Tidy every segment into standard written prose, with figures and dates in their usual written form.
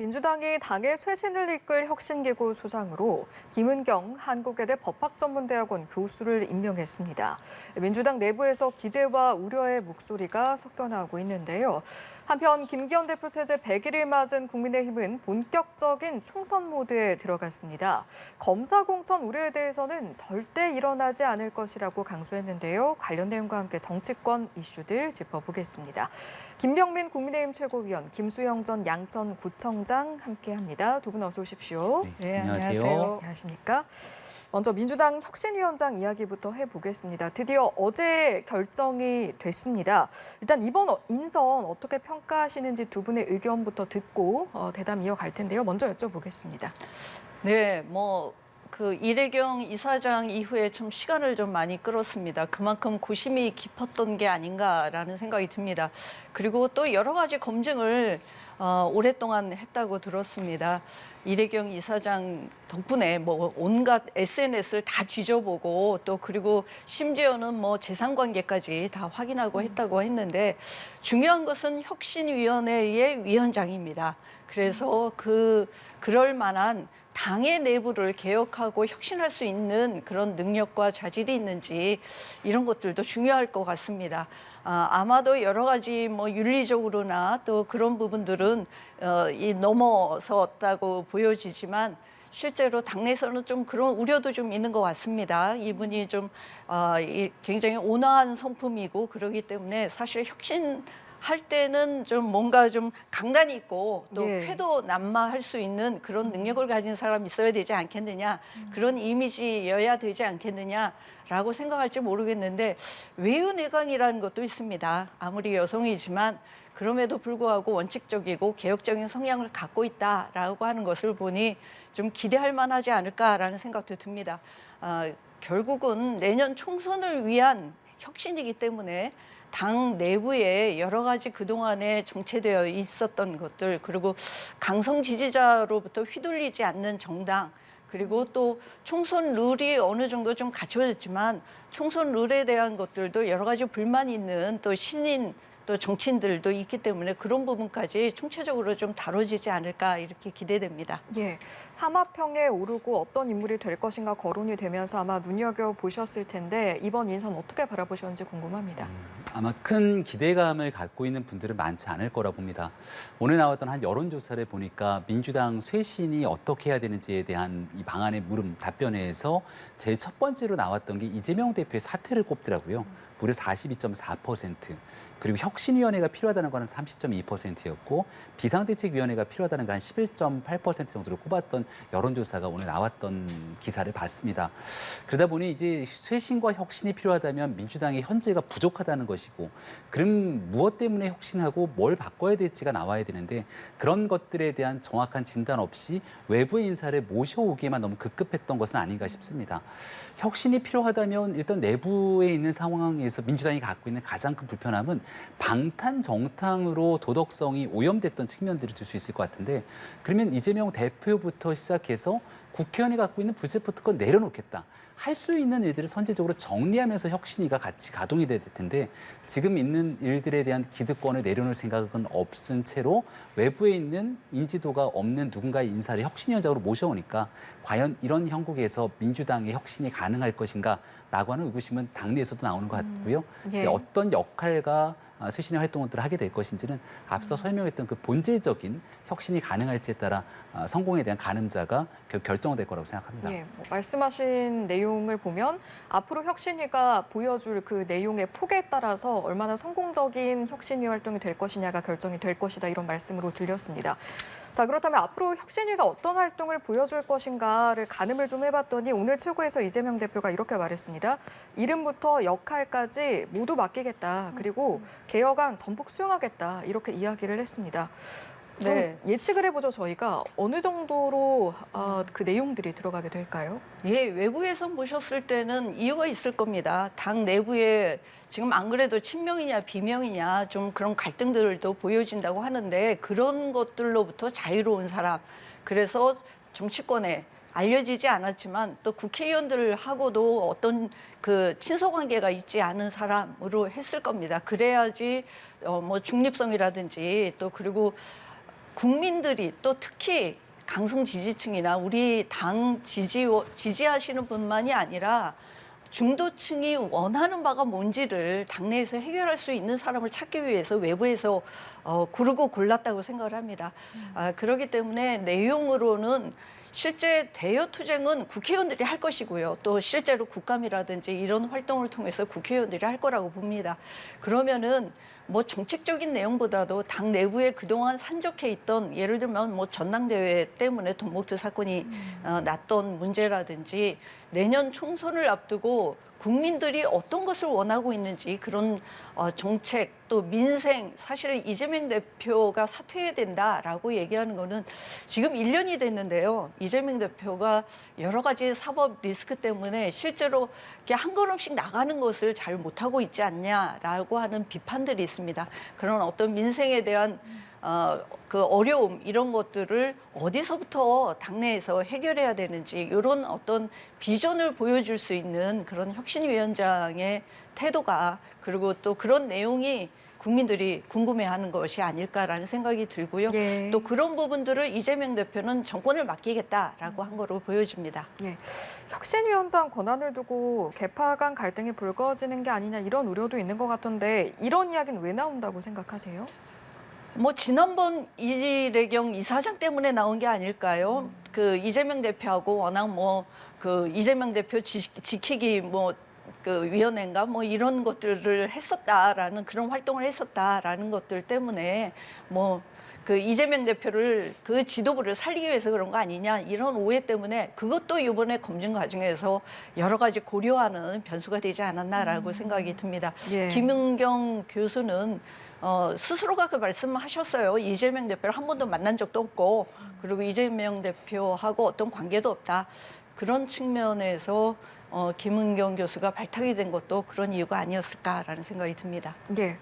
민주당이 당의 쇄신을 이끌 혁신기구 수장으로 김은경 한국외대 법학전문대학원 교수를 임명했습니다. 민주당 내부에서 기대와 우려의 목소리가 섞여 나오고 있는데요. 한편 김기현 대표 체제 100일을 맞은 국민의힘은 본격적인 총선 모드에 들어갔습니다. 검사 공천 우려에 대해서는 절대 일어나지 않을 것이라고 강조했는데요. 관련 내용과 함께 정치권 이슈들 짚어보겠습니다. 김병민 국민의힘 최고위원, 김수영 전 양천구청장 함께합니다. 두 분 어서 오십시오. 네, 안녕하세요. 안녕하십니까? 먼저 민주당 혁신위원장 이야기부터 해보겠습니다. 드디어 어제 결정이 됐습니다. 일단 이번 인선 어떻게 평가하시는지 두 분의 의견부터 듣고 대담 이어갈 텐데요. 먼저 여쭤보겠습니다. 네, 그 이래경 이사장 이후에 좀 시간을 좀 많이 끌었습니다. 그만큼 고심이 깊었던 게 아닌가라는 생각이 듭니다. 그리고 또 여러 가지 검증을 오랫동안 했다고 들었습니다. 이래경 이사장 덕분에 온갖 SNS를 다 뒤져보고 또 그리고 심지어는 재산 관계까지 다 확인하고 했다고 했는데 중요한 것은 혁신위원회의 위원장입니다. 그래서 그럴 만한 당의 내부를 개혁하고 혁신할 수 있는 그런 능력과 자질이 있는지 이런 것들도 중요할 것 같습니다. 아마도 여러 가지 윤리적으로나 또 그런 부분들은 넘어섰다고 보여지지만 실제로 당내에서는 좀 그런 우려도 좀 있는 것 같습니다. 이분이 좀 굉장히 온화한 성품이고 그러기 때문에 사실 혁신할 때는 좀 뭔가 좀 강단이 있고 또 패도 난마할 수 있는 그런 능력을 가진 사람이 있어야 되지 않겠느냐, 그런 이미지여야 되지 않겠느냐라고 생각할지 모르겠는데 외유내강이라는 것도 있습니다. 아무리 여성이지만 그럼에도 불구하고 원칙적이고 개혁적인 성향을 갖고 있다라고 하는 것을 보니 좀 기대할 만하지 않을까라는 생각도 듭니다. 결국은 내년 총선을 위한 혁신이기 때문에 당 내부에 여러 가지 그동안에 정체되어 있었던 것들, 그리고 강성 지지자로부터 휘둘리지 않는 정당, 그리고 또 총선 룰이 어느 정도 좀 갖춰졌지만 총선 룰에 대한 것들도 여러 가지 불만이 있는 또 신인 또 정치인들도 있기 때문에 그런 부분까지 총체적으로 좀 다뤄지지 않을까 이렇게 기대됩니다. 예, 하마평에 오르고 어떤 인물이 될 것인가 거론이 되면서 아마 눈여겨보셨을 텐데 이번 인선 어떻게 바라보셨는지 궁금합니다. 아마 큰 기대감을 갖고 있는 분들은 많지 않을 거라 봅니다. 오늘 나왔던 한 여론조사를 보니까 민주당 쇄신이 어떻게 해야 되는지에 대한 이 방안의 물음 답변에서 제일 첫 번째로 나왔던 게 이재명 대표의 사퇴를 꼽더라고요. 무려 42.4%. 그리고 혁신위원회가 필요하다는 거는 30.2%였고 비상대책위원회가 필요하다는 건 한 11.8% 정도로 꼽았던 여론조사가 오늘 나왔던 기사를 봤습니다. 그러다 보니 이제 쇄신과 혁신이 필요하다면 민주당의 현재가 부족하다는 것이고 그럼 무엇 때문에 혁신하고 뭘 바꿔야 될지가 나와야 되는데 그런 것들에 대한 정확한 진단 없이 외부의 인사를 모셔오기에만 너무 급급했던 것은 아닌가 싶습니다. 혁신이 필요하다면 일단 내부에 있는 상황에서 민주당이 갖고 있는 가장 큰 불편함은 방탄 정탕으로 도덕성이 오염됐던 측면들을 들 수 있을 것 같은데 그러면 이재명 대표부터 시작해서 국회의원이 갖고 있는 불체포 특권 내려놓겠다. 할 수 있는 일들을 선제적으로 정리하면서 혁신위가 같이 가동이 될 텐데 지금 있는 일들에 대한 기득권을 내려놓을 생각은 없은 채로 외부에 있는 인지도가 없는 누군가의 인사를 혁신위원장으로 모셔오니까 과연 이런 형국에서 민주당의 혁신이 가능할 것인가라고 하는 의구심은 당내에서도 나오는 것 같고요. 이제 어떤 역할과 쇄신의 활동들을 하게 될 것인지는 앞서 설명했던 그 본질적인 혁신이 가능할지에 따라 성공에 대한 가늠자가 결정될 거라고 생각합니다. 예, 말씀하신 내용을 보면 앞으로 혁신위가 보여줄 그 내용의 폭에 따라서 얼마나 성공적인 혁신위 활동이 될 것이냐가 결정이 될 것이다 이런 말씀으로 들렸습니다. 자, 그렇다면 앞으로 혁신위가 어떤 활동을 보여줄 것인가를 가늠을 좀 해봤더니 오늘 최고에서 이재명 대표가 이렇게 말했습니다. 이름부터 역할까지 모두 맡기겠다. 그리고 개혁안 전폭 수용하겠다. 이렇게 이야기를 했습니다. 좀 예측을 해보죠. 저희가 어느 정도로 그 내용들이 들어가게 될까요? 예, 외부에서 보셨을 때는 이유가 있을 겁니다. 당 내부에 지금 안 그래도 친명이냐 비명이냐 좀 그런 갈등들도 보여진다고 하는데 그런 것들로부터 자유로운 사람. 그래서 정치권에 알려지지 않았지만 또 국회의원들하고도 어떤 그 친소 관계가 있지 않은 사람으로 했을 겁니다. 그래야지 중립성이라든지 또 그리고 국민들이 또 특히 강성 지지층이나 우리 당 지지하시는 분만이 아니라 중도층이 원하는 바가 뭔지를 당내에서 해결할 수 있는 사람을 찾기 위해서 외부에서 고르고 골랐다고 생각을 합니다. 그렇기 때문에 내용으로는 실제 대여 투쟁은 국회의원들이 할 것이고요. 또 실제로 국감이라든지 이런 활동을 통해서 국회의원들이 할 거라고 봅니다. 그러면은 뭐 정책적인 내용보다도 당 내부에 그동안 산적해 있던 예를 들면 뭐 전당대회 때문에 돈봉투 사건이 났던 문제라든지 내년 총선을 앞두고 국민들이 어떤 것을 원하고 있는지 그런 정책 또 민생 사실 이재명 대표가 사퇴해야 된다라고 얘기하는 거는 지금 1년이 됐는데요. 이재명 대표가 여러 가지 사법 리스크 때문에 실제로 이렇게 한 걸음씩 나가는 것을 잘 못하고 있지 않냐라고 하는 비판들이 있습니다. 그런 어떤 민생에 대한 그 어려움 이런 것들을 어디서부터 당내에서 해결해야 되는지 이런 어떤 비전을 보여줄 수 있는 그런 혁신위원장의 태도가 그리고 또 그런 내용이 국민들이 궁금해하는 것이 아닐까라는 생각이 들고요. 예. 또 그런 부분들을 이재명 대표는 정권을 맡기겠다라고 한 거로 보여집니다. 예. 혁신위원장 권한을 두고 계파 간 갈등이 불거지는 게 아니냐 이런 우려도 있는 것 같던데 이런 이야기는 왜 나온다고 생각하세요? 뭐 지난번 이재경 이사장 때문에 나온 게 아닐까요? 그 이재명 대표하고 워낙 뭐 그 이재명 대표 지키기 뭐 그 위원회인가 뭐 이런 것들을 했었다라는 그런 활동을 했었다라는 것들 때문에 뭐 그 이재명 대표를 그 지도부를 살리기 위해서 그런 거 아니냐 이런 오해 때문에 그것도 이번에 검증 과정에서 여러 가지 고려하는 변수가 되지 않았나라고 생각이 듭니다. 예. 김은경 교수는 스스로가 그 말씀을 하셨어요. 이재명 대표를 한 번도 만난 적도 없고 그리고 이재명 대표하고 어떤 관계도 없다. 그런 측면에서 김은경 교수가 발탁이 된 것도 그런 이유가 아니었을까라는 생각이 듭니다. 예.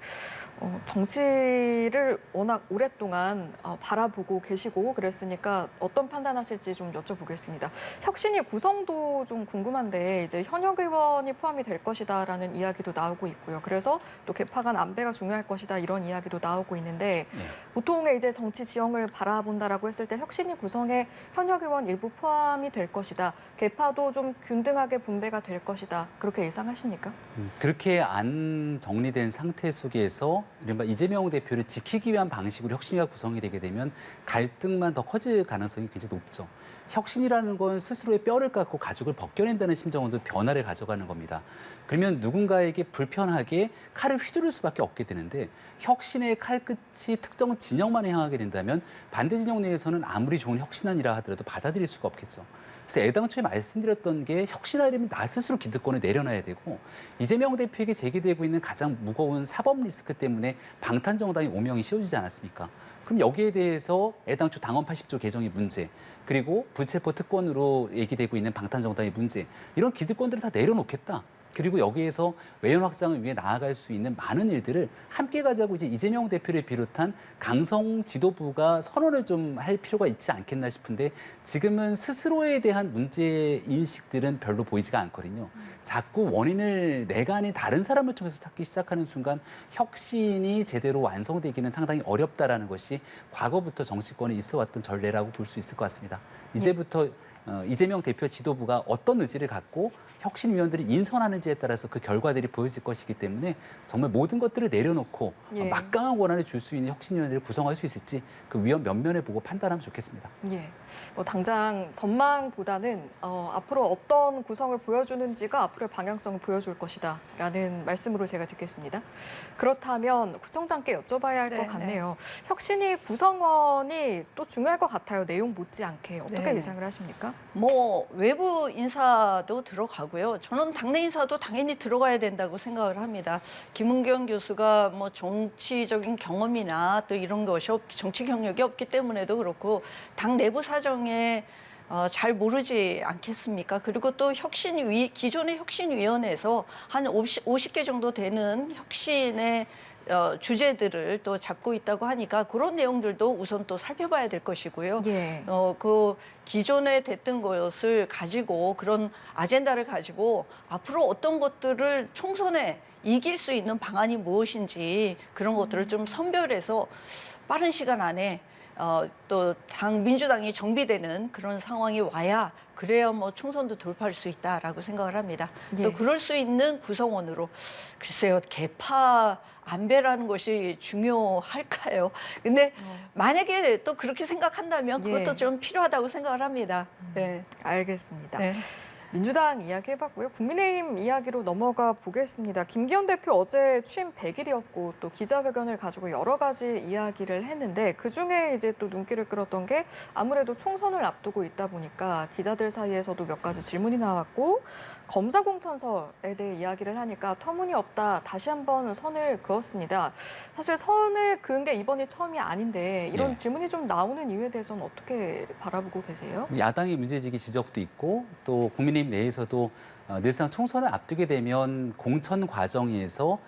정치를 워낙 오랫동안 바라보고 계시고 그랬으니까 어떤 판단하실지 좀 여쭤보겠습니다. 혁신위 구성도 좀 궁금한데 이제 현역 의원이 포함이 될 것이다라는 이야기도 나오고 있고요. 그래서 또 계파 간 안배가 중요할 것이다 이런 이야기도 나오고 있는데 보통의 이제 정치 지형을 바라본다라고 했을 때 혁신위 구성에 현역 의원 일부 포함이 될 것이다. 계파도 좀 균등하게 분배가 될 것이다. 그렇게 예상하십니까? 그렇게 안 정리된 상태 속에서 이른바 이재명 대표를 지키기 위한 방식으로 혁신위가 구성이 되게 되면 갈등만 더 커질 가능성이 굉장히 높죠. 혁신이라는 건 스스로의 뼈를 깎고 가죽을 벗겨낸다는 심정으로 변화를 가져가는 겁니다. 그러면 누군가에게 불편하게 칼을 휘두를 수밖에 없게 되는데 혁신의 칼끝이 특정 진영만 향하게 된다면 반대 진영 내에서는 아무리 좋은 혁신안이라 하더라도 받아들일 수가 없겠죠. 그래서 애당초에 말씀드렸던 게 혁신하려면 나 스스로 기득권을 내려놔야 되고 이재명 대표에게 제기되고 있는 가장 무거운 사법 리스크 때문에 방탄정당이 오명이 씌워지지 않았습니까? 그럼 여기에 대해서 애당초 당헌 80조 개정의 문제 그리고 불체포 특권으로 얘기되고 있는 방탄정당의 문제 이런 기득권들을 다 내려놓겠다. 그리고 여기에서 외연 확장을 위해 나아갈 수 있는 많은 일들을 함께 가자고 이제 이재명 대표를 비롯한 강성 지도부가 선언을 좀 할 필요가 있지 않겠나 싶은데 지금은 스스로에 대한 문제 인식들은 별로 보이지가 않거든요. 자꾸 원인을 내가 아닌 다른 사람을 통해서 찾기 시작하는 순간 혁신이 제대로 완성되기는 상당히 어렵다라는 것이 과거부터 정치권에 있어왔던 전례라고 볼 수 있을 것 같습니다. 이제부터 이재명 대표 지도부가 어떤 의지를 갖고 혁신위원들이 인선하는지에 따라서 그 결과들이 보여질 것이기 때문에 정말 모든 것들을 내려놓고 막강한 권한을 줄 수 있는 혁신위원들을 구성할 수 있을지 그 위원 면면을 보고 판단하면 좋겠습니다. 예. 뭐 당장 전망보다는 앞으로 어떤 구성을 보여주는지가 앞으로의 방향성을 보여줄 것이다라는 말씀으로 제가 듣겠습니다. 그렇다면 구청장께 여쭤봐야 할 것 같네요. 혁신위 구성원이 또 중요할 것 같아요. 내용 못지않게 어떻게 예상을 하십니까? 뭐 외부 인사도 들어가고요. 저는 당내 인사도 당연히 들어가야 된다고 생각을 합니다. 김은경 교수가 뭐 정치적인 경험이나 또 이런 것이 정치 경력이 없기 때문에도 그렇고 당 내부 사정에 잘 모르지 않겠습니까? 그리고 또 기존의 혁신위원회에서 한 50개 정도 되는 혁신의 주제들을 또 잡고 있다고 하니까 그런 내용들도 우선 또 살펴봐야 될 것이고요. 예. 그 기존에 됐던 것을 가지고 그런 아젠다를 가지고 앞으로 어떤 것들을 총선에 이길 수 있는 방안이 무엇인지 그런 것들을 좀 선별해서 빠른 시간 안에 또 민주당이 정비되는 그런 상황이 와야 그래야 뭐 총선도 돌파할 수 있다라고 생각을 합니다. 예. 또 그럴 수 있는 구성원으로 글쎄요, 개파 안배라는 것이 중요할까요? 근데 만약에 또 그렇게 생각한다면 그것도 예. 좀 필요하다고 생각을 합니다. 네. 알겠습니다. 네. 민주당 이야기 해봤고요. 국민의힘 이야기로 넘어가 보겠습니다. 김기현 대표 어제 취임 100일이었고 또 기자회견을 가지고 여러 가지 이야기를 했는데 그중에 이제 또 눈길을 끌었던 게 아무래도 총선을 앞두고 있다 보니까 기자들 사이에서도 몇 가지 질문이 나왔고 검사 공천설에 대해 이야기를 하니까 터무니없다 다시 한번 선을 그었습니다. 사실 선을 그은 게 이번이 처음이 아닌데 이런 예. 질문이 좀 나오는 이유에 대해서는 어떻게 바라보고 계세요? 야당의 문제제기 지적도 있고 또 국민의힘 내에서도 늘상 총선을 앞두게 되면 공천 과정에서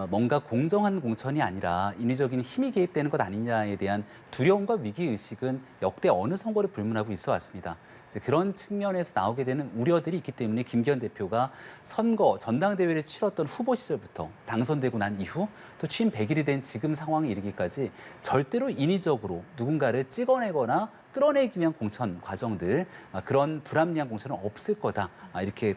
뭔가 공정한 공천이 아니라 인위적인 힘이 개입되는 것 아니냐에 대한 두려움과 위기의식은 역대 어느 선거를 불문하고 있어 왔습니다. 이제 그런 측면에서 나오게 되는 우려들이 있기 때문에 김기현 대표가 선거, 전당대회를 치렀던 후보 시절부터 당선되고 난 이후 또 취임 100일이 된 지금 상황에 이르기까지 절대로 인위적으로 누군가를 찍어내거나 끌어내기 위한 공천 과정들, 그런 불합리한 공천은 없을 거다. 이렇게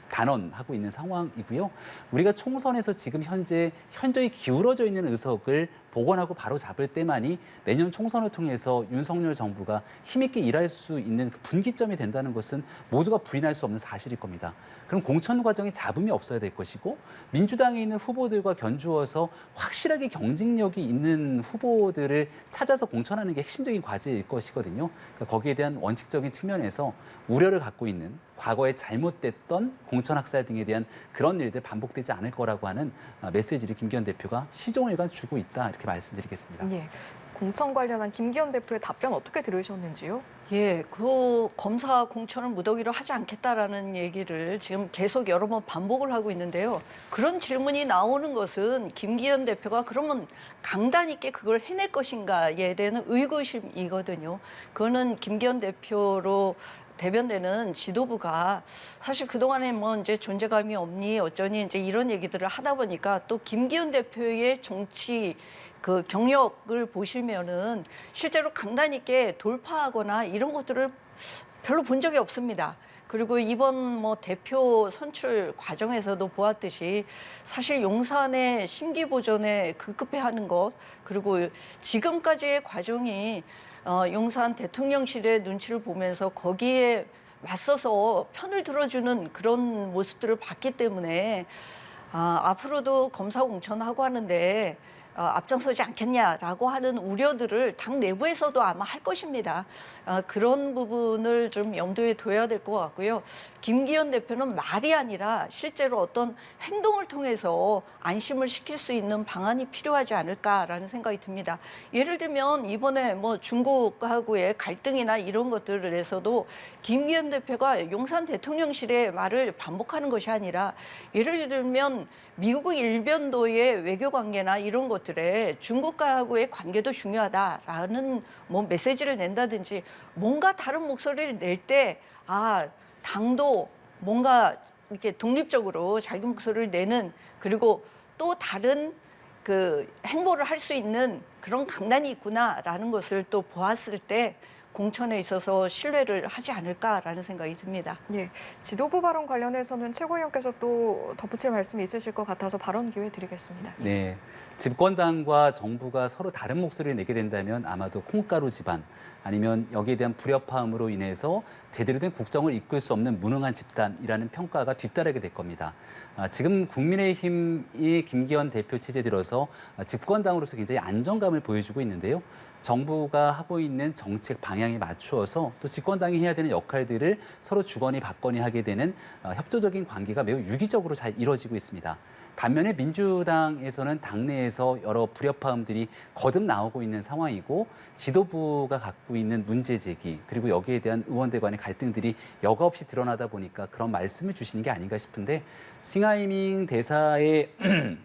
단언하고 있는 상황이고요. 우리가 총선에서 지금 현저히 기울어져 있는 의석을 복원하고 바로 잡을 때만이 내년 총선을 통해서 윤석열 정부가 힘있게 일할 수 있는 그 분기점이 된다는 것은 모두가 부인할 수 없는 사실일 겁니다. 그럼 공천 과정에 잡음이 없어야 될 것이고 민주당에 있는 후보들과 견주어서 확실하게 경쟁력이 있는 후보들을 찾아서 공천하는 게 핵심적인 과제일 것이거든요. 그러니까 거기에 대한 원칙적인 측면에서 우려를 갖고 있는 과거에 잘못됐던 공천 학살 등에 대한 그런 일들 반복되지 않을 거라고 하는 메시지를 김기현 대표가 시종일관 주고 있다 이렇게 말씀드리겠습니다. 예. 공천 관련한 김기현 대표의 답변 어떻게 들으셨는지요? 예, 그 검사 공천을 무더기로 하지 않겠다라는 얘기를 지금 계속 여러 번 반복을 하고 있는데요. 그런 질문이 나오는 것은 김기현 대표가 그러면 강단 있게 그걸 해낼 것인가에 대한 의구심이거든요. 그거는 김기현 대표로 대변되는 지도부가 사실 그동안에 뭐 이제 존재감이 없니 어쩌니 이제 이런 얘기들을 하다 보니까 또 김기현 대표의 정치 그 경력을 보시면은 실제로 강단 있게 돌파하거나 이런 것들을 별로 본 적이 없습니다. 그리고 이번 뭐 대표 선출 과정에서도 보았듯이 사실 용산의 심기 보존에 급급해하는 것 그리고 지금까지의 과정이 용산 대통령실의 눈치를 보면서 거기에 맞서서 편을 들어주는 그런 모습들을 봤기 때문에 앞으로도 검사 공천하고 하는데 앞장서지 않겠냐라고 하는 우려들을 당 내부에서도 아마 할 것입니다. 그런 부분을 좀 염두에 둬야 될 것 같고요. 김기현 대표는 말이 아니라 실제로 어떤 행동을 통해서 안심을 시킬 수 있는 방안이 필요하지 않을까라는 생각이 듭니다. 예를 들면 이번에 뭐 중국하고의 갈등이나 이런 것들에서도 김기현 대표가 용산 대통령실의 말을 반복하는 것이 아니라 예를 들면 미국 일변도의 외교 관계나 이런 것들에 중국과의 관계도 중요하다라는 뭐 메시지를 낸다든지 뭔가 다른 목소리를 낼 때 당도 뭔가 이렇게 독립적으로 자기 목소리를 내는 그리고 또 다른 그 행보를 할 수 있는 그런 강단이 있구나라는 것을 또 보았을 때 공천에 있어서 신뢰를 하지 않을까라는 생각이 듭니다. 예, 지도부 발언 관련해서는 최고위원께서 또 덧붙일 말씀이 있으실 것 같아서 발언 기회 드리겠습니다. 네, 집권당과 정부가 서로 다른 목소리를 내게 된다면 아마도 콩가루 집안 아니면 여기에 대한 불협화음으로 인해서 제대로 된 국정을 이끌 수 없는 무능한 집단이라는 평가가 뒤따르게 될 겁니다. 지금 국민의힘이 김기현 대표 체제 들어서 집권당으로서 굉장히 안정감을 보여주고 있는데요. 정부가 하고 있는 정책 방향에 맞추어서 또 집권당이 해야 되는 역할들을 서로 주거니 받거니 하게 되는 협조적인 관계가 매우 유기적으로 잘 이루어지고 있습니다. 반면에 민주당에서는 당내에서 여러 불협화음들이 거듭 나오고 있는 상황이고 지도부가 갖고 있는 문제 제기 그리고 여기에 대한 의원들 간의 갈등들이 여과 없이 드러나다 보니까 그런 말씀을 주시는 게 아닌가 싶은데 싱하이밍 대사의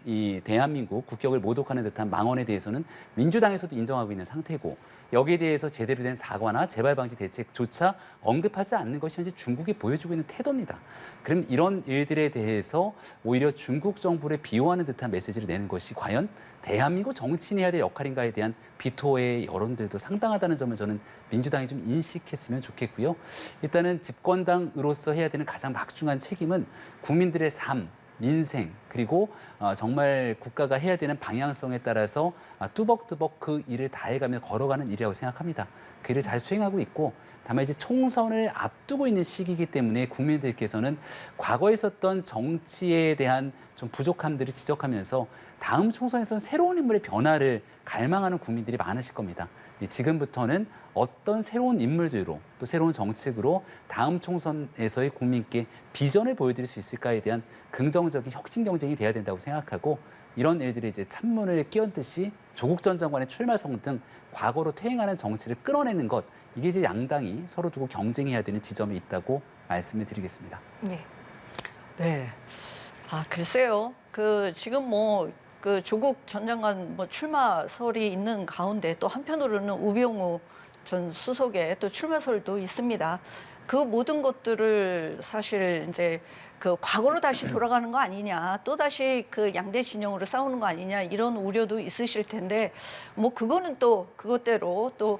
이 대한민국 국격을 모독하는 듯한 망언에 대해서는 민주당에서도 인정하고 있는 상태고 여기에 대해서 제대로 된 사과나 재발 방지 대책조차 언급하지 않는 것이 현재 중국이 보여주고 있는 태도입니다. 그럼 이런 일들에 대해서 오히려 중국 정부를 비호하는 듯한 메시지를 내는 것이 과연 대한민국 정치인이 해야 될 역할인가에 대한 비토의 여론들도 상당하다는 점을 저는 민주당이 좀 인식했으면 좋겠고요. 일단은 집권당으로서 해야 되는 가장 막중한 책임은 국민들의 삶, 민생, 그리고 정말 국가가 해야 되는 방향성에 따라서 뚜벅뚜벅 그 일을 다해가며 걸어가는 일이라고 생각합니다. 그 일을 잘 수행하고 있고, 다만 이제 총선을 앞두고 있는 시기이기 때문에 국민들께서는 과거에 있었던 정치에 대한 좀 부족함들을 지적하면서 다음 총선에서는 새로운 인물의 변화를 갈망하는 국민들이 많으실 겁니다. 지금부터는 어떤 새로운 인물들로 또 새로운 정책으로 다음 총선에서의 국민께 비전을 보여드릴 수 있을까에 대한 긍정적인 혁신 경쟁이 돼야 된다고 생각하고, 이런 일들이 이제 찬문을 끼얹듯이 조국 전 장관의 출마성 등 과거로 퇴행하는 정치를 끌어내는 것, 이게 이제 양당이 서로 두고 경쟁해야 되는 지점이 있다고 말씀을 드리겠습니다. 네. 네. 글쎄요. 지금 그 조국 전 장관 출마설이 있는 가운데 또 한편으로는 우병우 전 수석의 또 출마설도 있습니다. 그 모든 것들을 사실 이제 그 과거로 다시 돌아가는 거 아니냐, 또 다시 그 양대 진영으로 싸우는 거 아니냐, 이런 우려도 있으실 텐데, 그거는 또 그것대로 또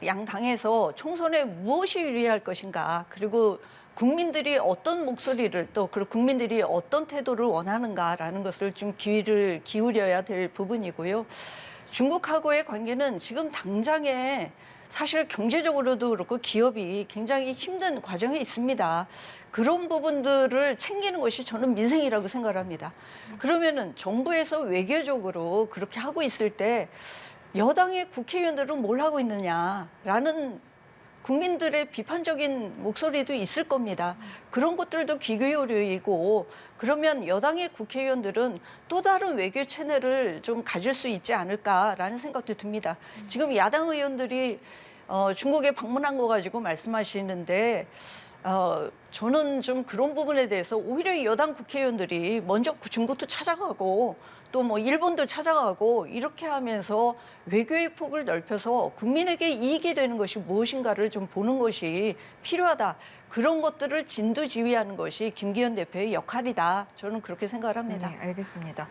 양당에서 총선에 무엇이 유리할 것인가, 그리고 국민들이 어떤 목소리를 또 그리고 국민들이 어떤 태도를 원하는가라는 것을 좀 귀를 기울여야 될 부분이고요. 중국하고의 관계는 지금 당장에 사실 경제적으로도 그렇고 기업이 굉장히 힘든 과정에 있습니다. 그런 부분들을 챙기는 것이 저는 민생이라고 생각합니다. 그러면은 정부에서 외교적으로 그렇게 하고 있을 때 여당의 국회의원들은 뭘 하고 있느냐라는 국민들의 비판적인 목소리도 있을 겁니다. 그런 것들도 귀 기울이고, 그러면 여당의 국회의원들은 또 다른 외교 채널을 좀 가질 수 있지 않을까라는 생각도 듭니다. 지금 야당 의원들이 중국에 방문한 거 가지고 말씀하시는데, 저는 좀 그런 부분에 대해서 오히려 여당 국회의원들이 먼저 중국도 찾아가고 또 일본도 찾아가고 이렇게 하면서 외교의 폭을 넓혀서 국민에게 이익이 되는 것이 무엇인가를 좀 보는 것이 필요하다. 그런 것들을 진두지휘하는 것이 김기현 대표의 역할이다. 저는 그렇게 생각을 합니다. 네, 알겠습니다.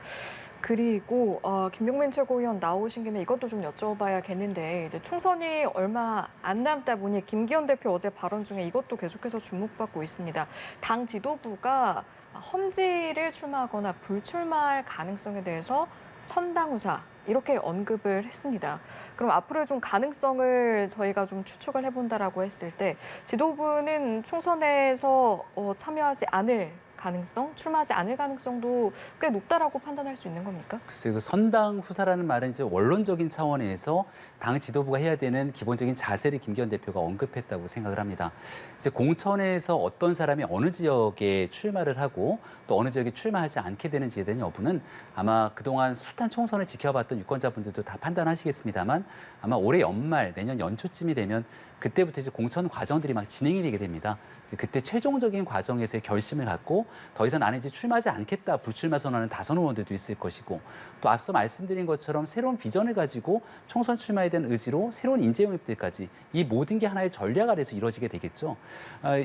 그리고 김용민 최고위원 나오신 김에 이것도 좀 여쭤봐야겠는데, 이제 총선이 얼마 안 남다 보니 김기현 대표 어제 발언 중에 이것도 계속해서 주목받고 있습니다. 당 지도부가 험지를 출마하거나 불출마할 가능성에 대해서 선당후사 이렇게 언급을 했습니다. 그럼 앞으로 좀 가능성을 저희가 좀 추측을 해본다라고 했을 때 지도부는 총선에서 참여하지 않을 가능성, 출마하지 않을 가능성도 꽤 높다라고 판단할 수 있는 겁니까? 글쎄요, 그 선당 후사라는 말은 이제 원론적인 차원에서 당 지도부가 해야 되는 기본적인 자세를 김기현 대표가 언급했다고 생각을 합니다. 이제 공천에서 어떤 사람이 어느 지역에 출마를 하고 또 어느 지역에 출마하지 않게 되는지에 대한 여부는 아마 그동안 숱한 총선을 지켜봤던 유권자분들도 다 판단하시겠습니다만, 아마 올해 연말, 내년 연초쯤이 되면 그때부터 이제 공천 과정들이 막 진행이 되게 됩니다. 그때 최종적인 과정에서의 결심을 갖고 더 이상 나는 이제 출마하지 않겠다, 불출마 선언하는 다선 의원들도 있을 것이고, 또 앞서 말씀드린 것처럼 새로운 비전을 가지고 총선 출마에 대한 의지로 새로운 인재 영입들까지 이 모든 게 하나의 전략 아래서 이루어지게 되겠죠.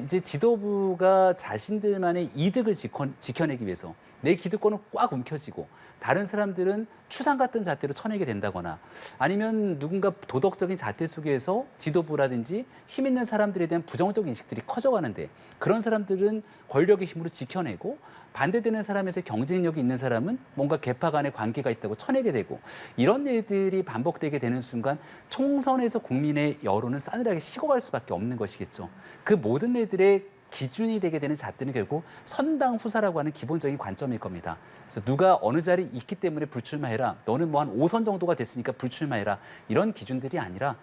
이제 지도부가 자신들만의 이득을 지켜내기 위해서 내 기득권은 꽉 움켜쥐고 다른 사람들은 추상 같은 잣대로 쳐내게 된다거나, 아니면 누군가 도덕적인 잣대 속에서 지도부라든지 힘 있는 사람들에 대한 부정적인 인식들이 커져가는데, 그런 사람들은 권력의 힘으로 지켜내고 반대되는 사람에서 경쟁력이 있는 사람은 뭔가 계파 간의 관계가 있다고 쳐내게 되고, 이런 일들이 반복되게 되는 순간 총선에서 국민의 여론은 싸늘하게 식어갈 수밖에 없는 것이겠죠. 그 모든 일들의 기준이 되게 되는 잣대는 결국 선당 후사라고 하는 기본적인 관점일 겁니다. 그래서 누가 어느 자리에 있기 때문에 불출마해라, 너는 뭐 한 5선 정도가 됐으니까 불출마해라, 이런 기준들이 아니라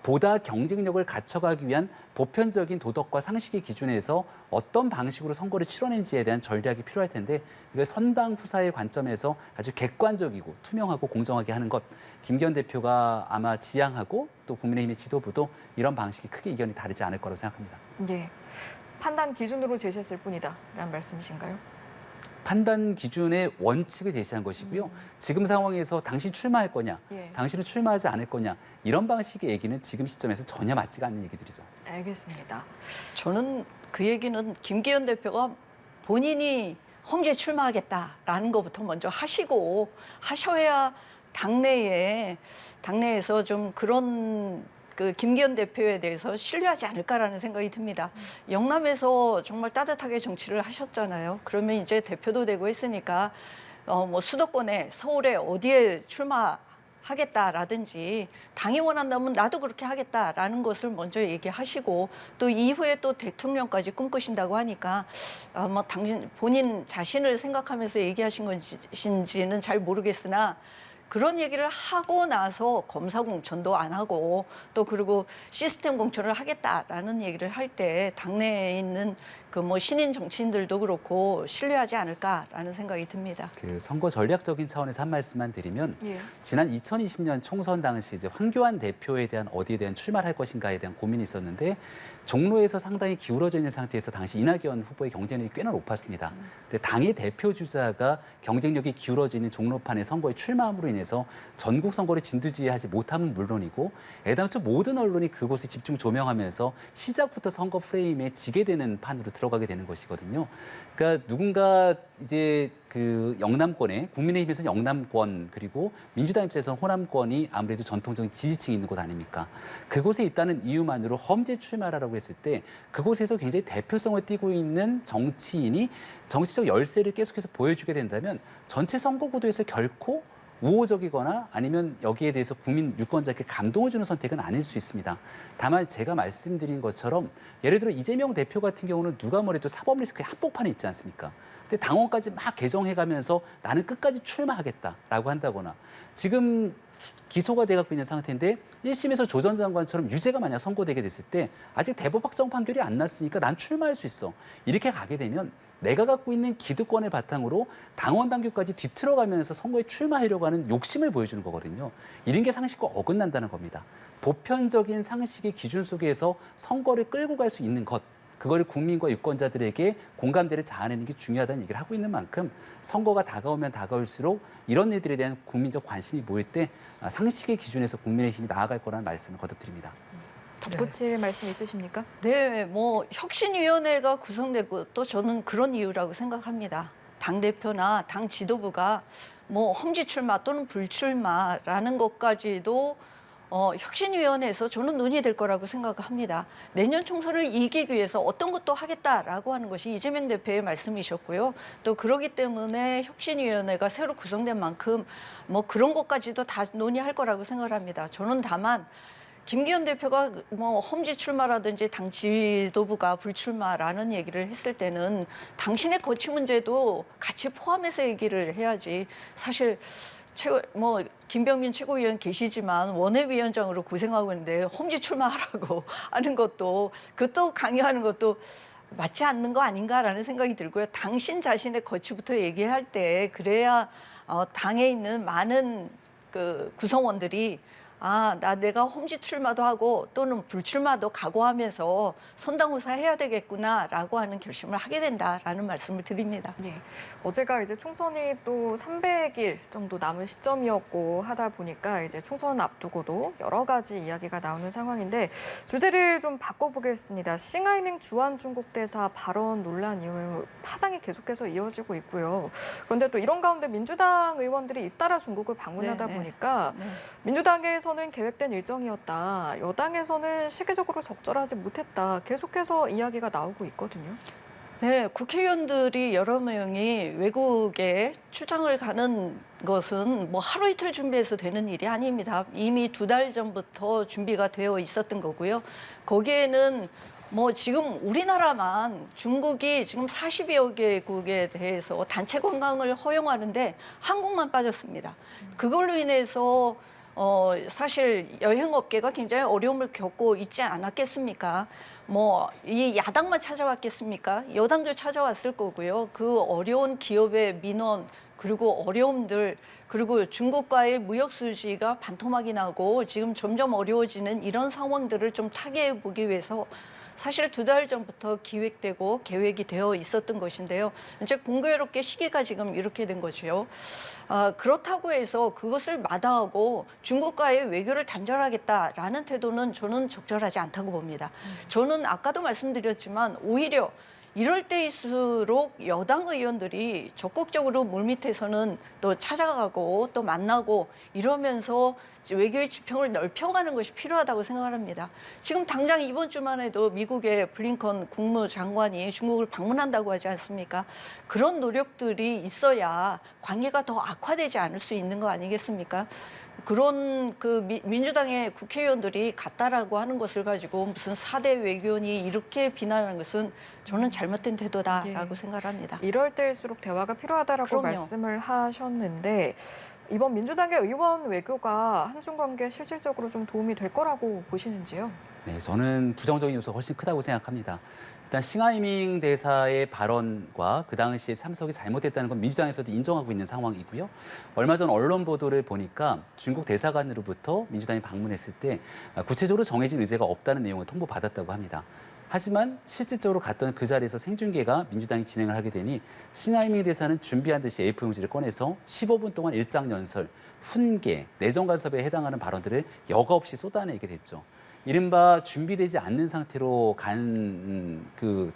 보다 경쟁력을 갖춰가기 위한 보편적인 도덕과 상식의 기준에서 어떤 방식으로 선거를 치러낸지에 대한 전략이 필요할 텐데, 이걸 선당 후사의 관점에서 아주 객관적이고 투명하고 공정하게 하는 것, 김기현 대표가 아마 지향하고 또 국민의힘의 지도부도 이런 방식이 크게 이견이 다르지 않을 거라고 생각합니다. 예, 판단 기준으로 제시했을 뿐이다 라는 말씀이신가요? 판단 기준의 원칙을 제시한 것이고요. 지금 상황에서 당신 출마할 거냐, 예. 당신은 출마하지 않을 거냐 이런 방식의 얘기는 지금 시점에서 전혀 맞지가 않는 얘기들이죠. 알겠습니다. 저는 그 얘기는 김기현 대표가 본인이 험지에 출마하겠다라는 것부터 먼저 하시고 하셔야 당내에서 좀 그런 그 김기현 대표에 대해서 신뢰하지 않을까라는 생각이 듭니다. 영남에서 정말 따뜻하게 정치를 하셨잖아요. 그러면 이제 대표도 되고 했으니까 뭐 수도권에 서울에 어디에 출마하겠다라든지 당이 원한다면 나도 그렇게 하겠다라는 것을 먼저 얘기하시고 또 이후에 또 대통령까지 꿈꾸신다고 하니까 뭐 당신 본인 자신을 생각하면서 얘기하신 것인지는 잘 모르겠으나 그런 얘기를 하고 나서 검사 공천도 안 하고 또 그리고 시스템 공천을 하겠다라는 얘기를 할 때 당내에 있는 그 뭐 신인 정치인들도 그렇고 신뢰하지 않을까라는 생각이 듭니다. 그 선거 전략적인 차원에서 한 말씀만 드리면 예. 지난 2020년 총선 당시 이제 황교안 대표에 대한 어디에 대한 출마를 할 것인가에 대한 고민이 있었는데 종로에서 상당히 기울어져 있는 상태에서 당시 이낙연 후보의 경쟁력이 꽤나 높았습니다. 근데 당의 대표 주자가 경쟁력이 기울어져 있는 종로판의 선거에 출마함으로 인해서 전국 선거를 진두지휘하지 못함은 물론이고 애당초 모든 언론이 그곳에 집중 조명하면서 시작부터 선거 프레임에 지게 되는 판으로 들어가게 되는 것이거든요. 그러니까 누군가 이제 그 영남권에 국민의힘에서는 영남권 그리고 민주당 입장에서는 호남권이 아무래도 전통적인 지지층이 있는 곳 아닙니까? 그곳에 있다는 이유만으로 험지 출마라고 했을 때 그곳에서 굉장히 대표성을 띠고 있는 정치인이 정치적 열세를 계속해서 보여주게 된다면 전체 선거 구도에서 결코 우호적이거나 아니면 여기에 대해서 국민 유권자에게 감동을 주는 선택은 아닐 수 있습니다. 다만 제가 말씀드린 것처럼 예를 들어 이재명 대표 같은 경우는 누가 뭐래도 사법 리스크의 한복판에 있지 않습니까? 근데 당원까지 막 개정해가면서 나는 끝까지 출마하겠다라고 한다거나 지금 기소가 돼갖고 있는 상태인데 1심에서 조 전 장관처럼 유죄가 만약 선고되게 됐을 때 아직 대법 확정 판결이 안 났으니까 난 출마할 수 있어. 이렇게 가게 되면 내가 갖고 있는 기득권을 바탕으로 당원 당규까지 뒤틀어가면서 선거에 출마하려고 하는 욕심을 보여주는 거거든요. 이런 게 상식과 어긋난다는 겁니다. 보편적인 상식의 기준 속에서 선거를 끌고 갈 수 있는 것, 그거를 국민과 유권자들에게 공감대를 자아내는 게 중요하다는 얘기를 하고 있는 만큼 선거가 다가오면 다가올수록 이런 일들에 대한 국민적 관심이 모일 때 상식의 기준에서 국민의힘이 나아갈 거라는 말씀을 거듭드립니다. 덧붙일 말씀 있으십니까? 네, 뭐 혁신위원회가 구성되고 또 저는 그런 이유라고 생각합니다. 당 대표나 당 지도부가 뭐 험지 출마 또는 불출마라는 것까지도 혁신위원회에서 저는 논의될 거라고 생각합니다. 내년 총선을 이기기 위해서 어떤 것도 하겠다라고 하는 것이 이재명 대표의 말씀이셨고요. 또 그러기 때문에 혁신위원회가 새로 구성된 만큼 뭐 그런 것까지도 다 논의할 거라고 생각을 합니다. 저는 다만 김기현 대표가 뭐 험지 출마라든지 당 지도부가 불출마라는 얘기를 했을 때는 당신의 거취 문제도 같이 포함해서 얘기를 해야지. 사실 뭐 김병민 최고위원 계시지만 원외위원장으로 고생하고 있는데 험지 출마하라고 하는 것도 그것도 강요하는 것도 맞지 않는 거 아닌가라는 생각이 들고요. 당신 자신의 거취부터 얘기할 때 그래야 당에 있는 많은 그 구성원들이 내가 험지 출마도 하고 또는 불출마도 각오하면서 선당후사 해야 되겠구나라고 하는 결심을 하게 된다라는 말씀을 드립니다. 예. 어제가 이제 총선이 또 300일 정도 남은 시점이었고 하다 보니까 이제 총선 앞두고도 여러 가지 이야기가 나오는 상황인데 주제를 좀 바꿔보겠습니다. 싱하이밍 주한 중국 대사 발언 논란 이후 파장이 계속해서 이어지고 있고요. 그런데 또 이런 가운데 민주당 의원들이 잇따라 중국을 방문하다 보니까 민주당에서는 계획된 일정이었다. 여당에서는 시기적으로 적절하지 못했다. 계속해서 이야기가 나오고 있거든요. 네, 국회의원들이 여러 명이 외국에 출장을 가는 것은 뭐 하루 이틀 준비해서 되는 일이 아닙니다. 이미 2달 전부터 준비가 되어 있었던 거고요. 거기에는 뭐 지금 우리나라만 중국이 지금 40여 개국에 대해서 단체 관광을 허용하는데 한국만 빠졌습니다. 그걸로 인해서 사실 여행업계가 굉장히 어려움을 겪고 있지 않았겠습니까? 뭐 이 야당만 찾아왔겠습니까? 여당도 찾아왔을 거고요. 그 어려운 기업의 민원 그리고 어려움들, 그리고 중국과의 무역 수지가 반토막이 나고 지금 점점 어려워지는 이런 상황들을 좀 타개해 보기 위해서 사실 2달 전부터 기획되고 계획이 되어 있었던 것인데요. 이제 공교롭게 시기가 지금 이렇게 된 거죠. 그렇다고 해서 그것을 마다하고 중국과의 외교를 단절하겠다라는 태도는 저는 적절하지 않다고 봅니다. 저는 아까도 말씀드렸지만 오히려 이럴 때일수록 여당 의원들이 적극적으로 물밑에서는 또 찾아가고 또 만나고 이러면서 외교의 지평을 넓혀가는 것이 필요하다고 생각합니다. 지금 당장 이번 주만 해도 미국의 블링컨 국무장관이 중국을 방문한다고 하지 않습니까? 그런 노력들이 있어야 관계가 더 악화되지 않을 수 있는 거 아니겠습니까? 그런 민주당의 국회의원들이 갔다라고 하는 것을 가지고 무슨 4대 외교원이 이렇게 비난하는 것은 저는 잘못된 태도다라고 생각합니다. 이럴 때일수록 대화가 필요하다라고 그럼요. 말씀을 하셨는데 이번 민주당의 의원 외교가 한중 관계에 실질적으로 좀 도움이 될 거라고 보시는지요? 네, 저는 부정적인 요소가 훨씬 크다고 생각합니다. 일단 싱하이밍 대사의 발언과 그 당시에 참석이 잘못됐다는 건 민주당에서도 인정하고 있는 상황이고요. 얼마 전 언론 보도를 보니까 중국 대사관으로부터 민주당이 방문했을 때 구체적으로 정해진 의제가 없다는 내용을 통보받았다고 합니다. 하지만 실질적으로 갔던 그 자리에서 생중계가 민주당이 진행을 하게 되니 싱하이밍 대사는 준비한 듯이 A4용지를 꺼내서 15분 동안 일장 연설, 훈계, 내정 간섭에 해당하는 발언들을 여과 없이 쏟아내게 됐죠. 이른바 준비되지 않는 상태로 간 그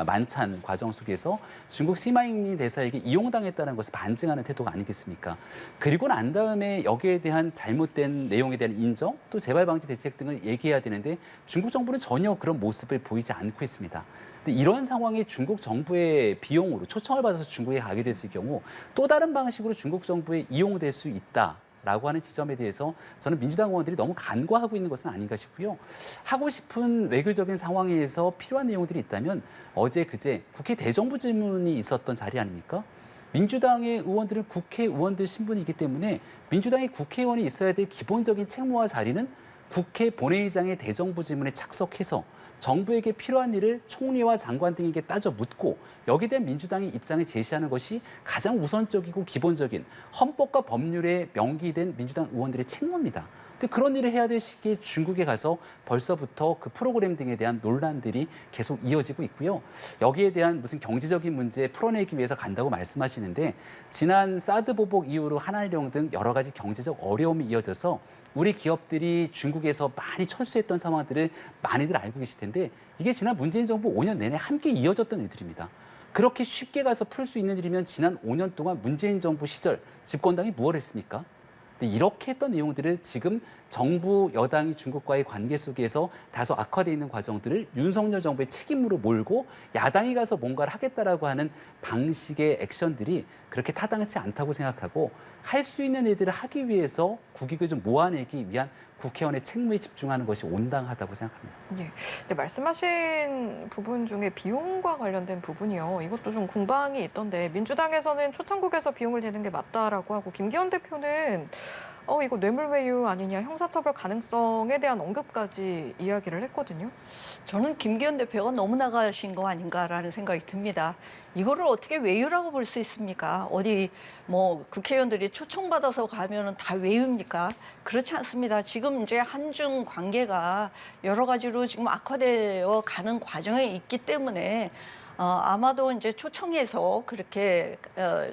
만찬 과정 속에서 중국 시마잉리 대사에게 이용당했다는 것을 반증하는 태도가 아니겠습니까? 그리고 난 다음에 여기에 대한 잘못된 내용에 대한 인정, 또 재발 방지 대책 등을 얘기해야 되는데 중국 정부는 전혀 그런 모습을 보이지 않고 있습니다. 근데 이런 상황이 중국 정부의 비용으로 초청을 받아서 중국에 가게 됐을 경우 또 다른 방식으로 중국 정부에 이용될 수 있다. 라고 하는 지점에 대해서 저는 민주당 의원들이 너무 간과하고 있는 것은 아닌가 싶고요. 하고 싶은 외교적인 상황에서 필요한 내용들이 있다면 어제 그제 국회 대정부 질문이 있었던 자리 아닙니까? 민주당의 의원들은 국회의원들 신분이기 때문에 민주당의 국회의원이 있어야 될 기본적인 책무와 자리는 국회 본회의장의 대정부 질문에 착석해서 정부에게 필요한 일을 총리와 장관 등에게 따져 묻고 여기에 대한 민주당의 입장을 제시하는 것이 가장 우선적이고 기본적인 헌법과 법률에 명기된 민주당 의원들의 책무입니다. 근데 그런 일을 해야 될 시기에 중국에 가서 벌써부터 그 프로그램 등에 대한 논란들이 계속 이어지고 있고요. 여기에 대한 무슨 경제적인 문제 풀어내기 위해서 간다고 말씀하시는데 지난 사드 보복 이후로 한한령 등 여러 가지 경제적 어려움이 이어져서 우리 기업들이 중국에서 많이 철수했던 상황들을 많이들 알고 계실 텐데 이게 지난 문재인 정부 5년 내내 함께 이어졌던 일들입니다. 그렇게 쉽게 가서 풀 수 있는 일이면 지난 5년 동안 문재인 정부 시절 집권당이 무엇을 했습니까? 근데 이렇게 했던 내용들을 지금 정부 여당이 중국과의 관계 속에서 다소 악화되어 있는 과정들을 윤석열 정부의 책임으로 몰고 야당이 가서 뭔가를 하겠다라고 하는 방식의 액션들이 그렇게 타당치 않다고 생각하고 할 수 있는 일들을 하기 위해서 국익을 좀 모아내기 위한 국회의원의 책무에 집중하는 것이 온당하다고 생각합니다. 예. 근데 말씀하신 부분 중에 비용과 관련된 부분이요. 이것도 좀 공방이 있던데 민주당에서는 초청국에서 비용을 내는 게 맞다라고 하고 김기현 대표는 이거 뇌물외유 아니냐 형사처벌 가능성에 대한 언급까지 이야기를 했거든요. 저는 김기현 대표가 너무 나가신 거 아닌가라는 생각이 듭니다. 이거를 어떻게 외유라고 볼 수 있습니까? 어디 뭐 국회의원들이 초청받아서 가면은 다 외유입니까? 그렇지 않습니다. 지금 이제 한중 관계가 여러 가지로 지금 악화되어 가는 과정에 있기 때문에 아마도 이제 초청해서 그렇게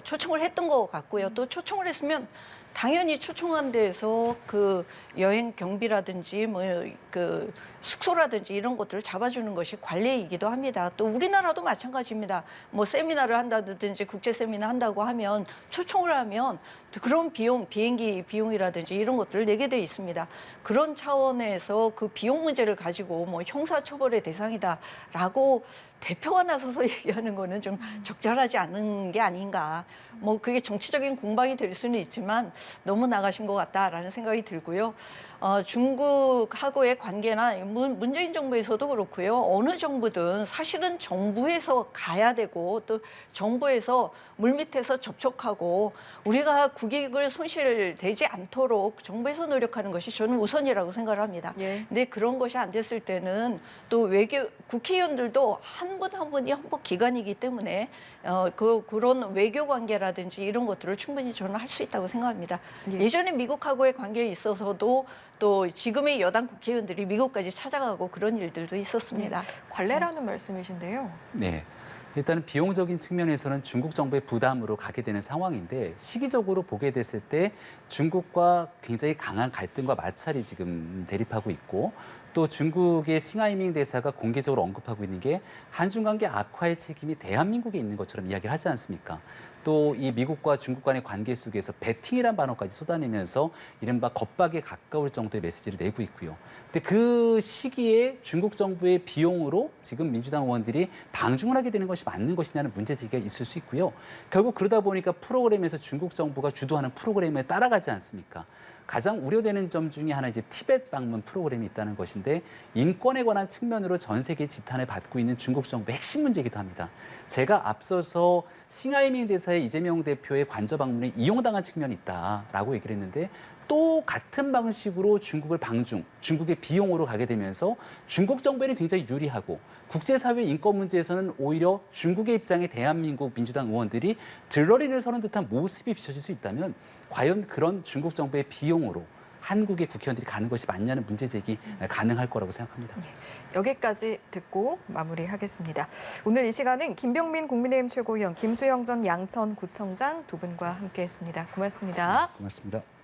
초청을 했던 것 같고요. 또 초청을 했으면 당연히 초청한 데에서 그 여행 경비라든지 뭐 그 숙소라든지 이런 것들을 잡아주는 것이 관례이기도 합니다. 또 우리나라도 마찬가지입니다. 뭐 세미나를 한다든지 국제 세미나 한다고 하면 초청을 하면 그런 비용, 비행기 비용이라든지 이런 것들을 내게 돼 있습니다. 그런 차원에서 그 비용 문제를 가지고 뭐 형사처벌의 대상이다라고 대표가 나서서 얘기하는 거는 좀 적절하지 않은 게 아닌가. 뭐 그게 정치적인 공방이 될 수는 있지만 너무 나가신 것 같다라는 생각이 들고요. 중국하고의 관계나 문재인 정부에서도 그렇고요. 어느 정부든 사실은 정부에서 가야 되고 또 정부에서 물밑에서 접촉하고 우리가 국익을 손실되지 않도록 정부에서 노력하는 것이 저는 우선이라고 생각을 합니다. 예. 근데 그런 것이 안 됐을 때는 또 국회의원들도 한 분 한 분이 헌법 기관이기 때문에 그런 외교 관계라든지 이런 것들을 충분히 저는 할 수 있다고 생각합니다. 예. 예전에 미국하고의 관계에 있어서도 또 지금의 여당 국회의원들이 미국까지 찾아가고 그런 일들도 있었습니다. 관례라는 말씀이신데요. 네. 일단은 비용적인 측면에서는 중국 정부의 부담으로 가게 되는 상황인데 시기적으로 보게 됐을 때 중국과 굉장히 강한 갈등과 마찰이 지금 대립하고 있고 또 중국의 싱하이밍 대사가 공개적으로 언급하고 있는 게 한중 관계 악화의 책임이 대한민국에 있는 것처럼 이야기를 하지 않습니까? 또 이 미국과 중국 간의 관계 속에서 배팅이란 단어까지 쏟아내면서 이른바 겁박에 가까울 정도의 메시지를 내고 있고요. 근데 그 시기에 중국 정부의 비용으로 지금 민주당 의원들이 방중을 하게 되는 것이 맞는 것이냐는 문제제기가 있을 수 있고요. 결국 그러다 보니까 프로그램에서 중국 정부가 주도하는 프로그램에 따라가지 않습니까? 가장 우려되는 점 중에 하나 이제 티벳 방문 프로그램이 있다는 것인데 인권에 관한 측면으로 전 세계 지탄을 받고 있는 중국 정부의 핵심 문제이기도 합니다. 제가 앞서서 싱하이밍 대사의 이재명 대표의 관저 방문에 이용당한 측면이 있다라고 얘기를 했는데 또 같은 방식으로 중국을 중국의 비용으로 가게 되면서 중국 정부에는 굉장히 유리하고 국제사회 인권 문제에서는 오히려 중국의 입장에 대한민국 민주당 의원들이 들러리를 서는 듯한 모습이 비춰질 수 있다면 과연 그런 중국 정부의 비용으로 한국의 국회의원들이 가는 것이 맞냐는 문제 제기 가능할 거라고 생각합니다. 여기까지 듣고 마무리하겠습니다. 오늘 이 시간은 김병민 국민의힘 최고위원, 김수영 전 양천구청장 두 분과 함께했습니다. 고맙습니다. 고맙습니다.